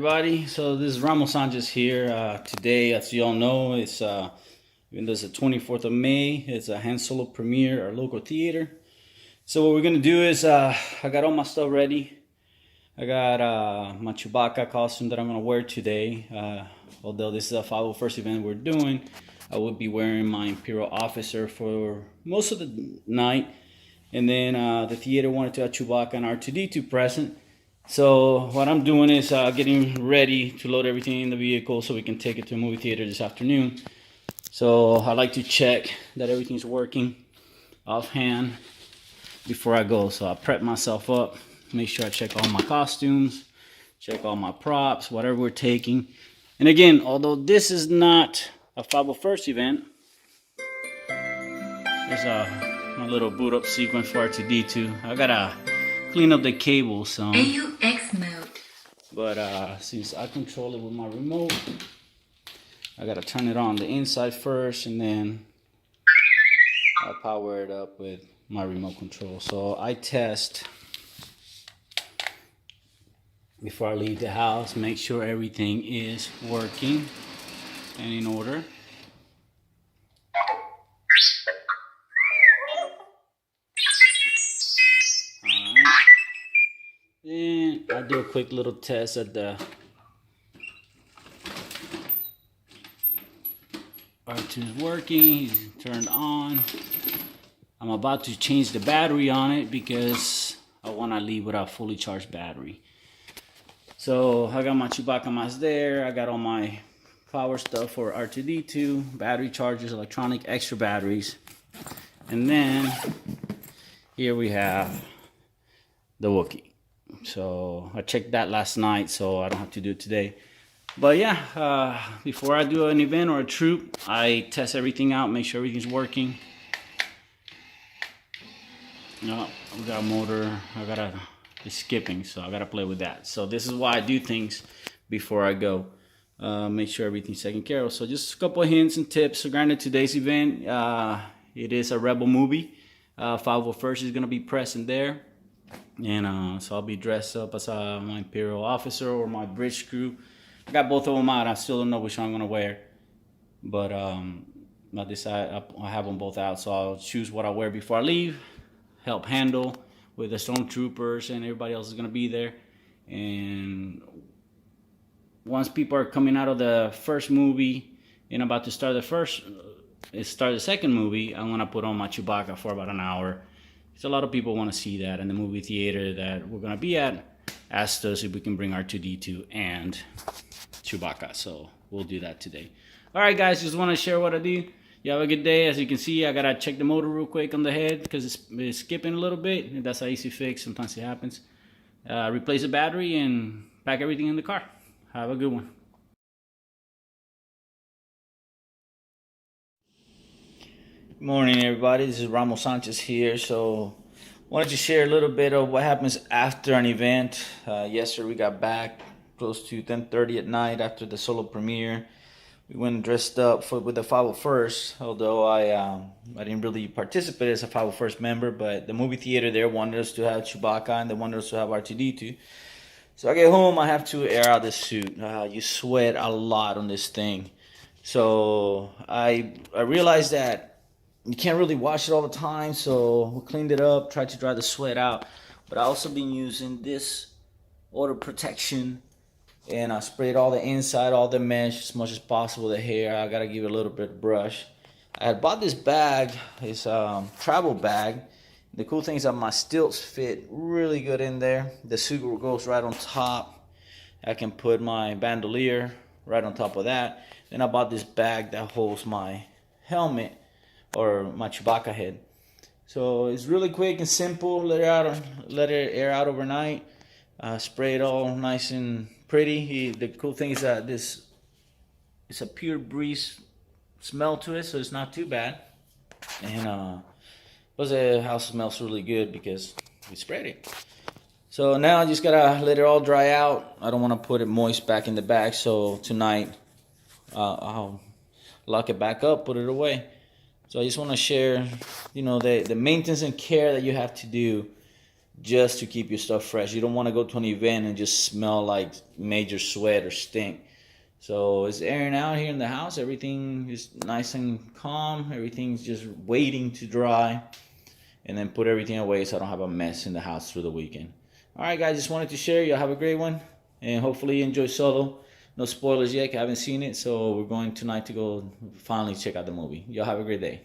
everybody. So this is Ramos Sanchez here. Today, as you all know, it's even though it's the 24th of May, it's a Han Solo premiere at our local theater. So what we're gonna do is I got all my stuff ready. I got my Chewbacca costume that I'm gonna wear today. Although this is a 501st event we're doing, I will be wearing my Imperial officer for most of the night. And then the theater wanted to have Chewbacca and R2-D2 present. So what I'm doing is getting ready to load everything in the vehicle so we can take it to a movie theater this afternoon. So I like to check that everything's working offhand before I go. So I prep myself up, make sure I check all my costumes, check all my props, whatever we're taking. And again, although this is not a 501st event, there's my little boot up sequence for R2-D2. I gotta clean up the cables some. AUX mode. But since I control it with my remote, I gotta turn it on the inside first, and then I'll power it up with my remote control. So I test before I leave the house, make sure everything is working and in order. Then I do a quick little test at the R2 is working, he's turned on. I'm about to change the battery on it because I want to leave with a fully charged battery. So I got my Chewbacca mask there, I got all my power stuff for R2-D2, battery chargers, electronic, extra batteries. And then here we have the Wookiee. So I checked that last night, so I don't have to do it today. But yeah, before I do an event or a troop, I test everything out, make sure everything's working. No, we got a motor, it's skipping, so I gotta play with that. So this is why I do things before I go. Make sure everything's taken care of. So just a couple of hints and tips. So granted, today's event, it is a Rebel movie. 501st is gonna be present there. And so I'll be dressed up as my Imperial officer or my bridge crew. I got both of them out. I still don't know which one I'm gonna wear, but I decide I have them both out. So I'll choose what I wear before I leave. Help handle with the stormtroopers and everybody else is gonna be there. And once people are coming out of the first movie and about to start the second movie, I'm gonna put on my Chewbacca for about an hour. So a lot of people want to see that, in the movie theater that we're gonna be at asked us if we can bring R2-D2 and Chewbacca. So we'll do that today. All right, guys, just want to share what I do. You have a good day. As you can see, I gotta check the motor real quick on the head because it's skipping a little bit. That's an easy fix. Sometimes it happens. Replace the battery and pack everything in the car. Have a good one. Good morning, everybody. This is Ramos Sanchez here. So wanted to share a little bit of what happens after an event. Yesterday we got back close to 10:30 at night after the solo premiere. We went dressed up with the 501st, although I didn't really participate as a 501st member, but the movie theater there wanted us to have Chewbacca and they wanted us to have R2-D2. So I get home, I have to air out this suit. You sweat a lot on this thing. So I realized that you can't really wash it all the time, so we cleaned it up, tried to dry the sweat out. But I also been using this odor protection, and I sprayed all the inside, all the mesh as much as possible. The hair, I gotta give it a little bit of brush. I had bought this bag, this travel bag. The cool thing is that my stilts fit really good in there. The suit goes right on top. I can put my bandolier right on top of that. Then I bought this bag that holds my helmet or my Chewbacca head. So it's really quick and simple. Let it air out overnight. Spray it all nice and pretty. The cool thing is that it's a pure breeze smell to it, so it's not too bad. And plus the house smells really good because we sprayed it. So now I just gotta let it all dry out. I don't want to put it moist back in the bag, so tonight I'll lock it back up, put it away. So I just want to share, the maintenance and care that you have to do just to keep your stuff fresh. You don't want to go to an event and just smell like major sweat or stink. So it's airing out here in the house. Everything is nice and calm. Everything's just waiting to dry. And then put everything away so I don't have a mess in the house through the weekend. All right, guys, just wanted to share. Y'all have a great one. And hopefully you enjoy Solo. No spoilers yet. I haven't seen it. So we're going tonight to go finally check out the movie. Y'all have a great day.